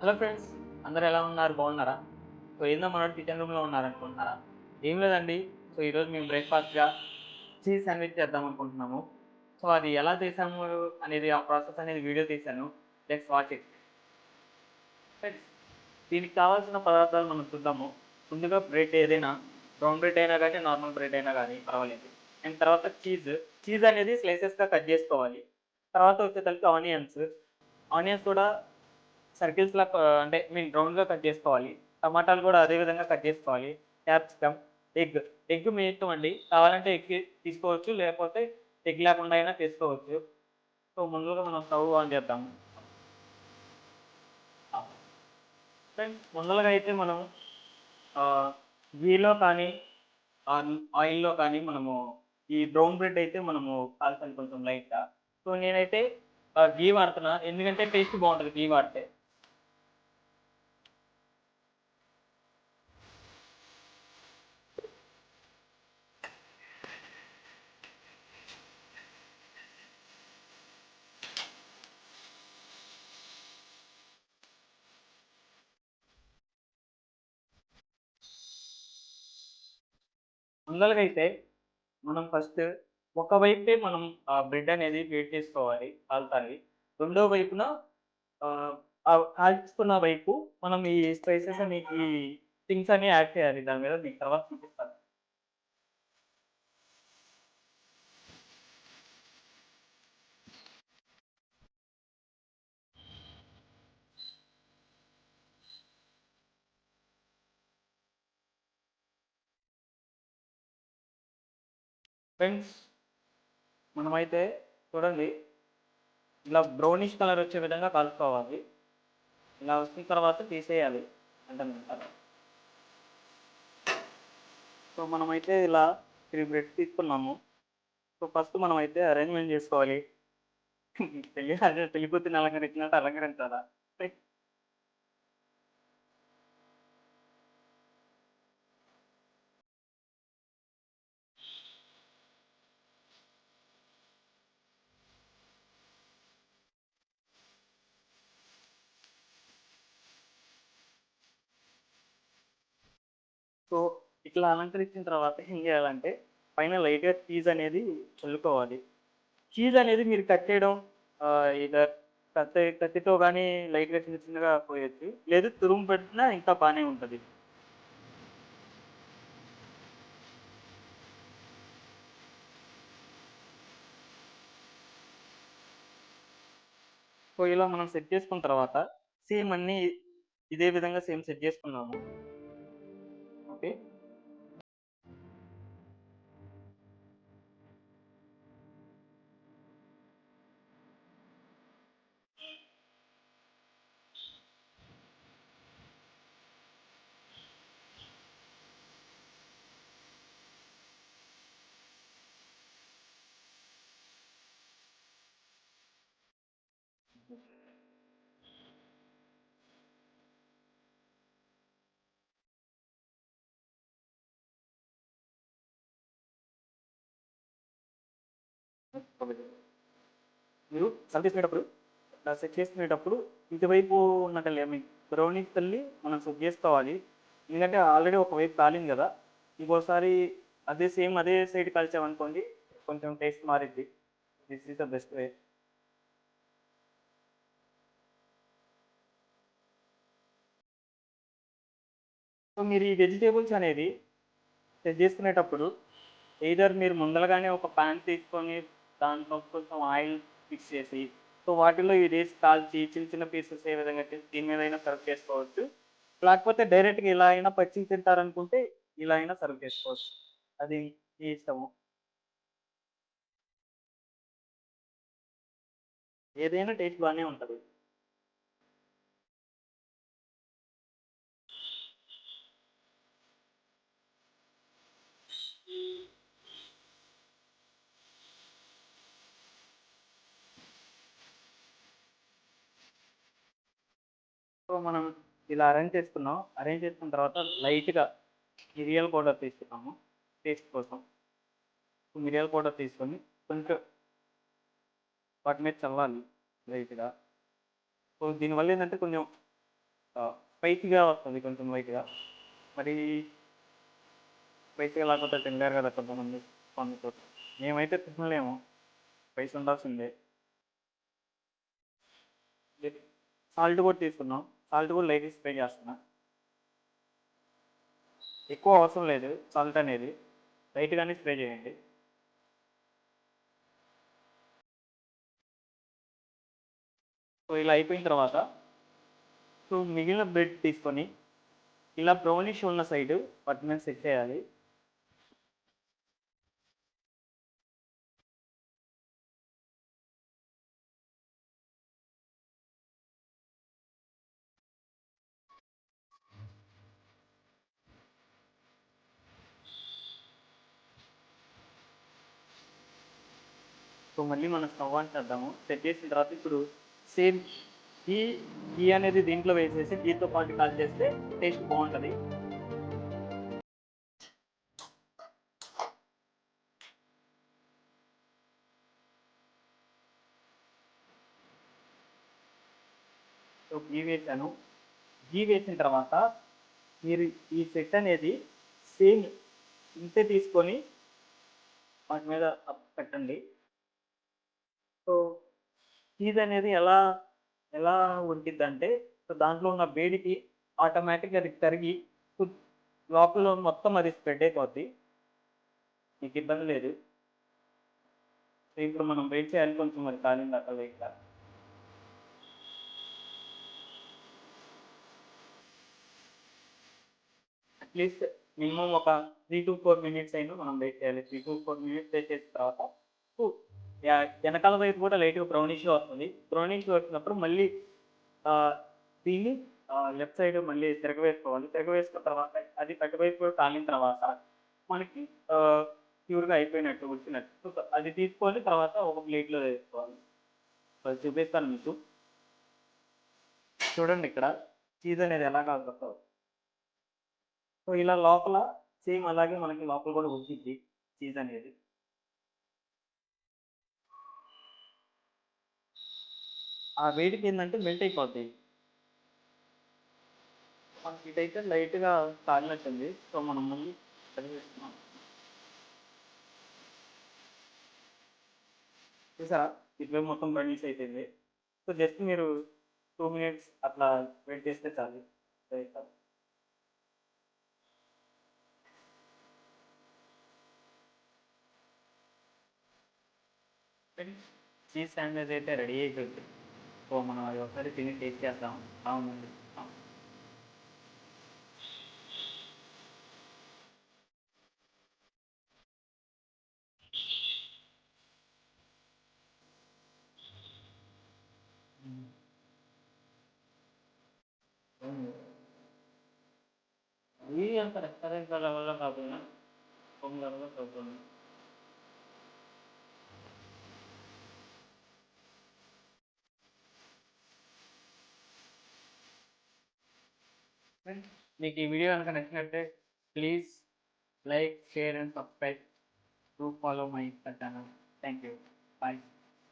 Hello friends, అందరూ ఎలా ఉన్నారు? బాగున్నారా? సో ఏందో మనోడు కిచెన్ రూమ్‌లో ఉన్నారనుకుంటున్నారా? ఏం లేదండి. సో ఈరోజు మేము బ్రేక్‌ఫాస్ట్‌గా చీజ్ శాండ్విచ్ చేద్దాం అనుకుంటున్నాము. సో అది ఎలా చేసాము అనేది ఆ ప్రాసెస్ అనేది వీడియో తీశాను. Let's watch it. ఫ్రెండ్స్, దీనికి కావాల్సిన పదార్థాలు మనం చూద్దాము. ముందుగా బ్రెడ్ ఏదైనా బ్రౌన్ బ్రెడ్ అయినా గానీ, నార్మల్ బ్రెడ్ అయినా గానీ పర్వాలేదు. అండ్ తర్వాత చీజ్ అనేది స్లైసెస్‌గా కట్ చేసుకోవాలి. తర్వాత వచ్చేసరికి ఆనియన్స్ కూడా సర్కిల్స్‌లా అంటే రౌండ్‌గా కట్ చేసుకోవాలి. టమాటాలు కూడా అదే విధంగా కట్ చేసుకోవాలి. Capsicum, egg. ఎగ్ మీ ఇష్టం అండి. కావాలంటే ఎగ్ తీసుకోవచ్చు. లేకపోతే ఎగ్ లేకుండా అయినా చేసుకోవచ్చు. సో ముందుగా మనం స్టవ్ ఆన్ చేద్దాం. ఫ్రెండ్స్, ముందలగా అయితే మనం గీలో కానీ ఆయిల్‌లో కానీ మనము ఈ బ్రౌన్ బ్రెడ్ అయితే మనము కాల్చాలి కొంచెం లైట్‌గా. సో నేనైతే గీ వాడుతున్నా. ఎందుకంటే టేస్ట్ బాగుంటది గీ వాడితే. ముందలగా అయితే మనం ఫస్ట్ ఒక వైపే మనం బ్రెడ్ అనేది వేడి చేసుకోవాలి కాలుతాయి. రెండో వైపున కాల్చుకున్న వైపు మనం ఈ స్పైసెస్ అని ఈ థింగ్స్ అన్ని యాడ్ చేయాలి. దాని మీద మీకు తర్వాత చూపిస్తాను. ఫ్రెండ్స్, మనమైతే చూడండి, ఇలా బ్రౌనిష్ కలర్ వచ్చే విధంగా కలుపుకోవాలి. ఇలా వచ్చిన తర్వాత తీసేయాలి. అంటే సో మనమైతే ఇలా 3 బ్రెడ్స్ తీసుకున్నాము. సో ఫస్ట్ మనమైతే అరేంజ్మెంట్ చేసుకోవాలి. పెళ్లి కూతురిని అలంకరించినట్టు అలంకరించాలా? సో ఇట్లా అలంకరించిన తర్వాత ఏం చేయాలంటే పైన లైట్‌గా చీజ్ అనేది చల్లుకోవాలి. చీజ్ అనేది మీరు కట్ చేయడం ఇదర్ కత్తితో గానీ లైట్‌గా చిన్న చిన్నగా కోయొచ్చు. లేదు తురుము పెట్టినా ఇంకా బానే ఉంటది. సో ఇలా మనం సెట్ చేసుకున్న తర్వాత సేమ్ అన్నీ ఇదే విధంగా సేమ్ సెట్ చేసుకున్నాము. ఓకే. మీరు సర్వ్ చేసుకునేటప్పుడు ఇలా సెట్ చేసుకునేటప్పుడు ఇటువైపు ఉన్న బ్రౌనీ తల్లి మనం సెట్ చేసుకోవాలి. ఎందుకంటే ఆల్రెడీ ఒకవైపు కాలింది కదా! ఇంకోసారి అదే సైడ్ కాల్చామనుకోండి కొంచెం టేస్ట్ మారిద్ది. This is the best way. So మీరు ఈ వెజిటేబుల్స్ అనేది సెట్ చేసుకునేటప్పుడు మీరు ముందలగానే ఒక పాన్ తీసుకొని దాంట్లో కొంచెం ఆయిల్ మిక్స్ చేసి సో వాటిలో ఇదేసి కాల్చి చిన్న చిన్న పీసెస్ ఏ విధంగా దీని మీద అయినా సర్వ్ చేసుకోవచ్చు. లేకపోతే డైరెక్ట్‌గా ఇలా అయినా పచ్చివి తింటారనుకుంటే ఇలా అయినా సర్వ్ చేసుకోవచ్చు. అది మీ ఇష్టము. ఏదైనా టేస్ట్ బానే ఉంటది. సో మనం ఇలా అరేంజ్ చేసుకున్నాం. అరేంజ్ చేసుకున్న తర్వాత లైట్‌గా మిరియాల పౌడర్ తీసుకున్నాము టేస్ట్ కోసం. మిరియాల పౌడర్ తీసుకొని కొంచెం వాటి మీద చల్లాలి లైట్‌గా. సో దీనివల్ల ఏంటంటే కొంచెం స్పైసీగా వస్తుంది కొంచెం లైట్గా. మరి స్పైసీగా లేకపోతే తినలేరు కదా కొంతమంది కొందరు. మేమైతే తినలేము, స్పైసీ ఉండాల్సిందే. సాల్ట్ కూడా తీసుకున్నాం, సాల్ట్ కూడా లైట్ స్ప్రే చేస్తున్నా. ఎక్కువ అవసరం లేదు సాల్ట్ అనేది, లైట్గానే స్ప్రే చేయండి. సో ఇలా అయిపోయిన తర్వాత సో మిగిలిన బ్రెడ్ తీసుకొని ఇలా బ్రౌనిష్ ఉన్న సైడ్ వాటి మీద సెట్ చేయాలి. సో మళ్ళీ మనం స్టవ్ ఆన్ చేద్దాము. సెట్ చేసిన తర్వాత ఇప్పుడు సేమ్ ఘీ ఘీ అనేది దీంట్లో వేసేసి ఘీతో పాటు కాల్ చేస్తే టేస్ట్ బాగుంటుంది. సో ఘీ వేసాను. ఘీ వేసిన తర్వాత మీరు ఈ సెట్ అనేది సేమ్ ఇంతే తీసుకొని వాటి మీద పెట్టండి. సో చీజ్ అనేది ఎలా ఎలా ఉడికిద్దంటే సో దాంట్లో ఉన్న వేడికి ఆటోమేటిక్గా అది కరిగి సో లోపల మొత్తం అది స్ప్రెడ్ అయిపోద్ది, మీకు ఇబ్బంది లేదు. సో ఇప్పుడు మనం వెయిట్ చేయాలి కొంచెం, మరి కాలింది అక్కడ వెయిట్ కాదు. అట్లీస్ట్ మినిమం ఒక 3 to 4 minutes అయినా మనం వెయిట్ చేయాలి. 3 to 4 minutes వెయిట్ చేసిన తర్వాత సో వెనకాల వైపు కూడా లైట్గా బ్రౌనిష్గా వస్తుంది. బ్రౌనిష్గా వచ్చినప్పుడు మళ్ళీ దీన్ని లెఫ్ట్ సైడ్ మళ్ళీ తిరగవేసుకోవాలి. తిరగవేసుకున్న తర్వాత అది అటువైపు కూడా కాలిన తర్వాత మనకి ప్యూర్గా అయిపోయినట్టు ఉడికినట్టు. సో అది తీసుకొని తర్వాత ఒక ప్లేట్లో వేసుకోవాలి. అది చూపిస్తాను మీకు. చూడండి ఇక్కడ చీజ్ అనేది ఎలా కాలుతుందో. సో ఇలా లోపల సేమ్ అలాగే మనకి లోపల కూడా ఉడికిద్ది చీజ్ అనేది. ఆ వేడికి ఏంటంటే మెల్ట్ అయిపోద్ది. మనకి ఇటైతే లైట్గా కాలినట్టుంది. సో మనం మళ్ళీ కలిపేస్తున్నాం. చూసారా ఇటువైపు మొత్తం బ్రౌనిష్ అయిపోయింది. సో జస్ట్ మీరు 2 minutes అట్లా వెయిట్ చేస్తే చాలు. చీజ్ శాండ్విచ్ అయితే రెడీ అయిపోయింది. సో మనం అది ఒకసారి తిని టేస్ట్ చేద్దాం. అవునండి. ఇది అంత రెస్టారెంట్ లెవెల్లో కాకుండా హోమ్ లెవెల్లో చదువుతుంది. మీకు ఈ వీడియో కనుక నచ్చినట్టే please like, share and subscribe to follow my channel. Thank you. Bye.